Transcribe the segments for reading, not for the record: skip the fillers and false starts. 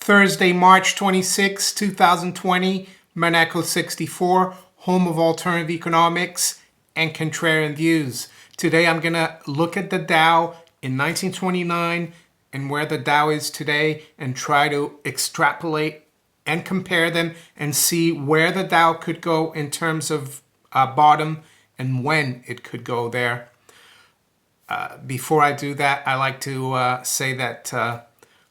Thursday, March 26, 2020, Maneco 64, home of alternative economics and contrarian views. Today I'm going to look at the Dow in 1929 and where the Dow is today and try to extrapolate and compare them and see where the Dow could go in terms of bottom and when it could go there. Before I do that, I like to say that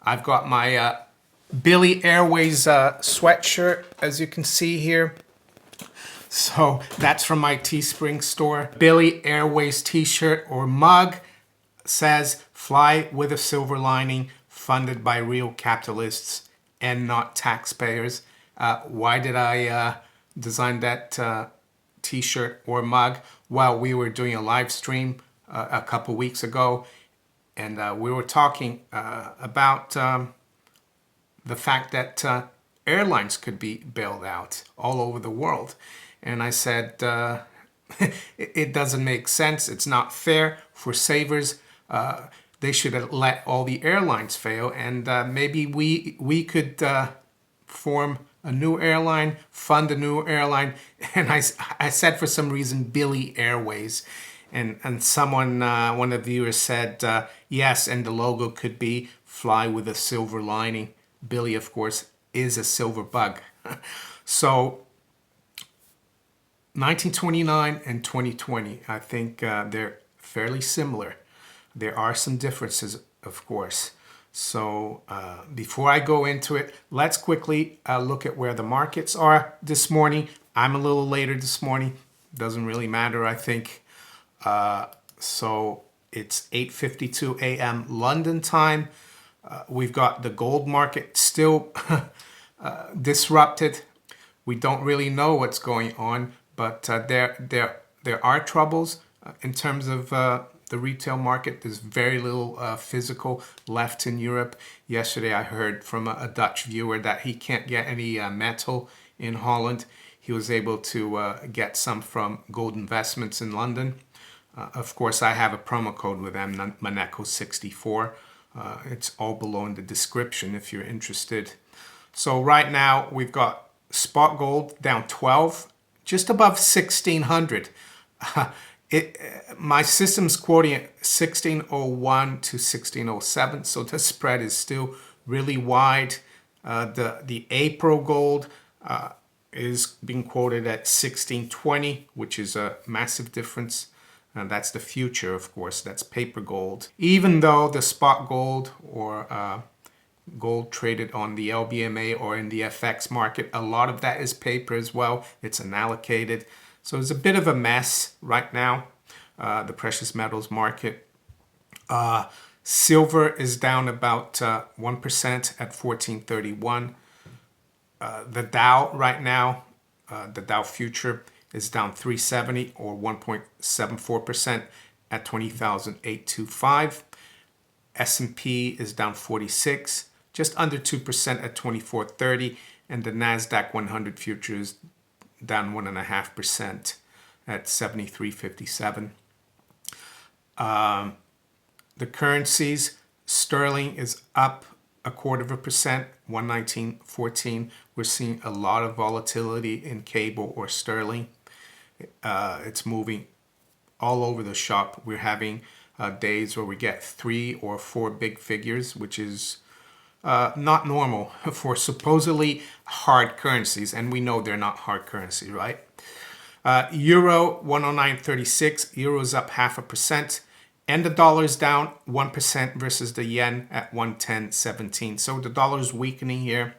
I've got my Billy Airways sweatshirt, as you can see here. So that's from my Teespring store. Billy Airways t-shirt or mug says, "Fly with a silver lining, funded by real capitalists and not taxpayers." Why did I design that t-shirt or mug? Well, we were doing a live stream a couple weeks ago, and we were talking about the fact that airlines could be bailed out all over the world. And I said, it doesn't make sense. It's not fair for savers. They should let all the airlines fail. And maybe we could form a new airline, fund a new airline. And I said for some reason, Billy Airways. And someone, one of the viewers said, yes, and the logo could be "Fly with a silver lining." Billy, of course, is a silver bug. So 1929 and 2020, I think they're fairly similar. There are some differences, of course. So before I go into it, let's quickly look at where the markets are this morning. I'm a little later this morning. Doesn't really matter, I think. So it's 8:52 a.m. London time. We've got the gold market still disrupted. We don't really know what's going on, but there are troubles in terms of the retail market. There's very little physical left in Europe. Yesterday I heard from a Dutch viewer that he can't get any metal in Holland. He was able to get some from Gold Investments in London. Of course, I have a promo code with them, maneco 64. It's all below in the description if you're interested. So right now we've got spot gold down 12, just above 1600. My system's quoting at 1601 to 1607, so the spread is still really wide. The April gold is being quoted at 1620, which is a massive difference. And that's the future, of course. That's paper gold. Even though the spot gold or gold traded on the LBMA or in the FX market, a lot of that is paper as well. It's unallocated. So it's a bit of a mess right now, the precious metals market. Silver is down about 1% at 1431. The Dow right now, the Dow future, is down 370 or 1.74% at 20,825. S&P is down 46, just under 2% at 2430, and the Nasdaq 100 futures down 1.5% at 7357. The currencies, sterling is up 0.25%, 119.14. We're seeing a lot of volatility in cable or sterling. It's moving all over the shop. We're having days where we get 3 or 4 big figures, which is not normal for supposedly hard currencies, and we know they're not hard currency, right? Euro 109.36, euro's up 0.5%, and the dollar's down 1% versus the yen at 110.17. So the dollar's weakening here,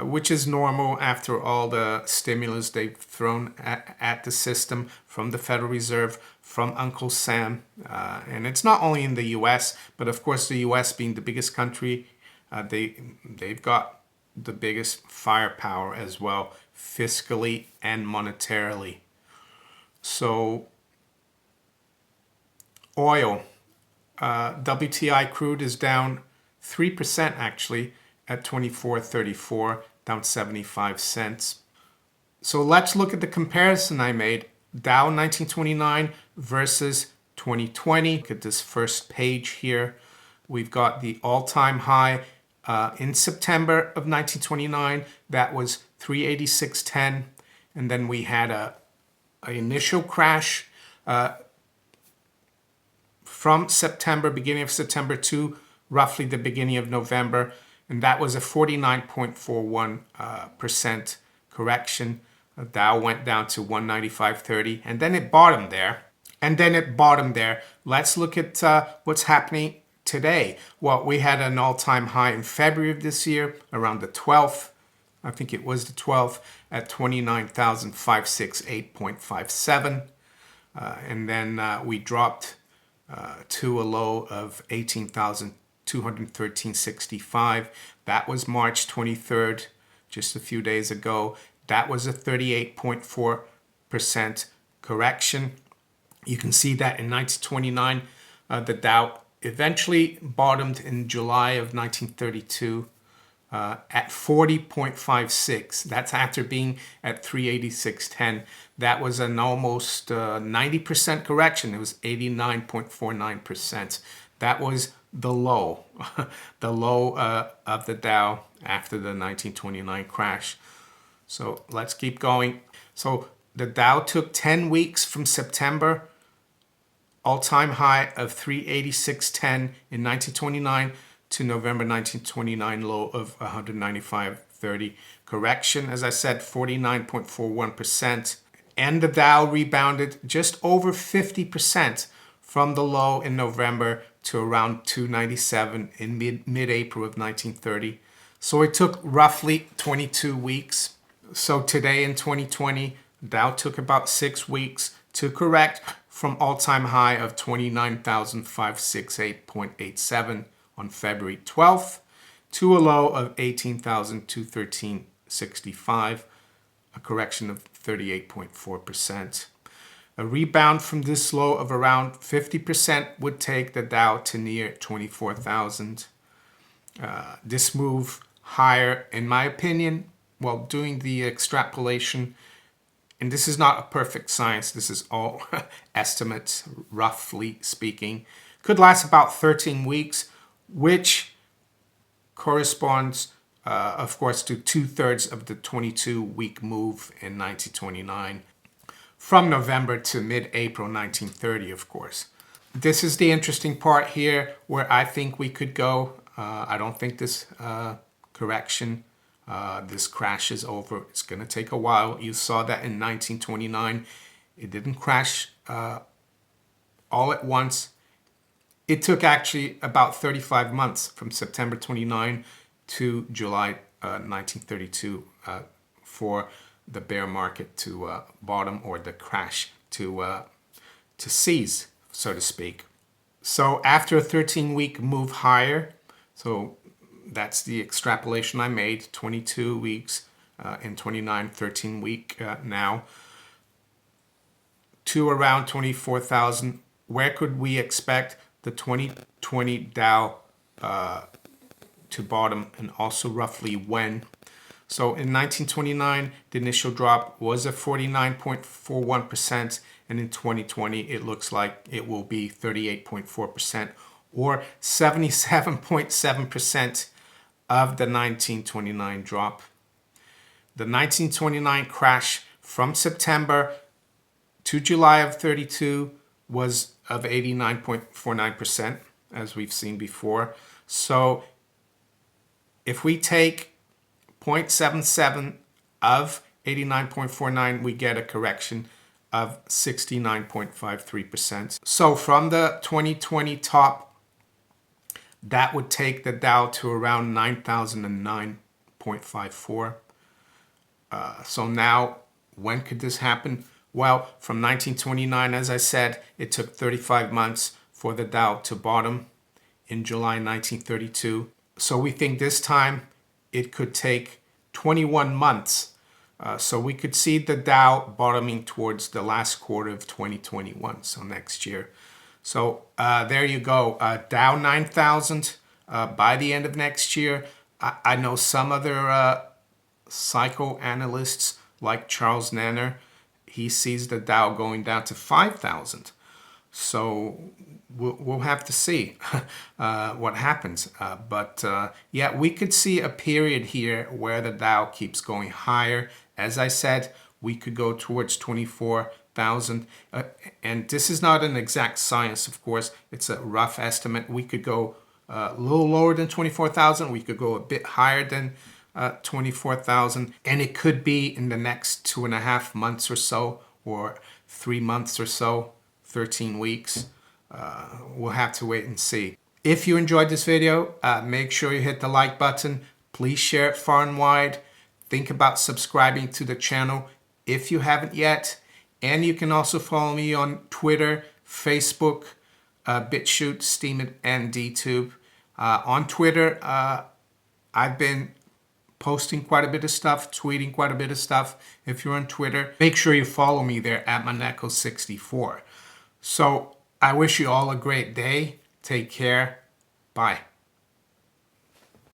which is normal after all the stimulus they've thrown at the system from the Federal Reserve, from Uncle Sam. And it's not only in the US, but of course the US being the biggest country, they've got the biggest firepower as well, fiscally and monetarily. So oil, WTI crude is down 3% actually at 24.34, down 75 cents. So let's look at the comparison I made. Dow 1929 versus 2020. Look at this first page here. We've got the all-time high In September of 1929, that was 386.10, and then we had an initial crash from September, beginning of September to roughly the beginning of November, and that was a 49.41% correction. The Dow went down to 195.30, and then it bottomed there. Let's look at what's happening today. Well, we had an all-time high in February of this year, around the 12th. I think it was the 12th, at 29,568.57. And then we dropped to a low of 18,213.65. That was March 23rd, just a few days ago. That was a 38.4% correction. You can see that in 1929, the Dow eventually bottomed in July of 1932 at 40.56. That's after being at 386.10. That was an almost 90% correction. It was 89.49%. That was the low, the low of the Dow after the 1929 crash. So let's keep going. So the Dow took 10 weeks from September, all-time high of 386.10 in 1929, to November 1929 low of 195.30. Correction, as I said, 49.41%. And the Dow rebounded just over 50% from the low in November to around 297 in mid-April of 1930. So it took roughly 22 weeks. So today in 2020, Dow took about 6 weeks to correct from all-time high of 29,568.87 on February 12th to a low of 18,213.65, a correction of 38.4%. A rebound from this low of around 50% would take the Dow to near 24,000. This move higher, in my opinion, while doing the extrapolation, and this is not a perfect science, this is all estimates, roughly speaking, could last about 13 weeks, which corresponds, of course, to 2/3 of the 22-week move in 1929, from November to mid-April 1930, of course. This is the interesting part here, where I think we could go. I don't think this correction, this crash is over. It's going to take a while. You saw that in 1929. It didn't crash all at once. It took actually about 35 months from September 29 to July 1932 for the bear market to bottom, or the crash to cease, so to speak. So after a 13-week move higher, so that's the extrapolation I made, 22 weeks in 29, 13 week now, to around 24,000. Where could we expect the 2020 Dow to bottom, and also roughly when? So in 1929, the initial drop was a 49.41%, and in 2020, it looks like it will be 38.4%, or 77.7% of the 1929 drop. The 1929 crash from September to July of 32 was of 89.49%, as we've seen before. So if we take 0.77 of 89.49, we get a correction of 69.53%. So from the 2020 top, that would take the Dow to around 9,009.54. So now, when could this happen? Well, from 1929, as I said, it took 35 months for the Dow to bottom in July 1932. So we think this time it could take 21 months. So we could see the Dow bottoming towards the last quarter of 2021, so next year. So there you go, Dow 9,000 by the end of next year. I know some other psychoanalysts like Charles Nanner, he sees the Dow going down to 5,000. So we'll have to see what happens. But yeah, we could see a period here where the Dow keeps going higher. As I said, we could go towards 24,000. And this is not an exact science, of course. It's a rough estimate. We could go a little lower than 24,000. We could go a bit higher than 24,000. And it could be in the next 2.5 months or so, or 3 months or so, 13 weeks. We'll have to wait and see. If you enjoyed this video, make sure you hit the like button. Please share it far and wide. Think about subscribing to the channel if you haven't yet. And you can also follow me on Twitter, Facebook, BitChute, Steemit, and DTube. On Twitter, I've been posting quite a bit of stuff, tweeting quite a bit of stuff. If you're on Twitter, make sure you follow me there at maneco64. So I wish you all a great day. Take care. Bye.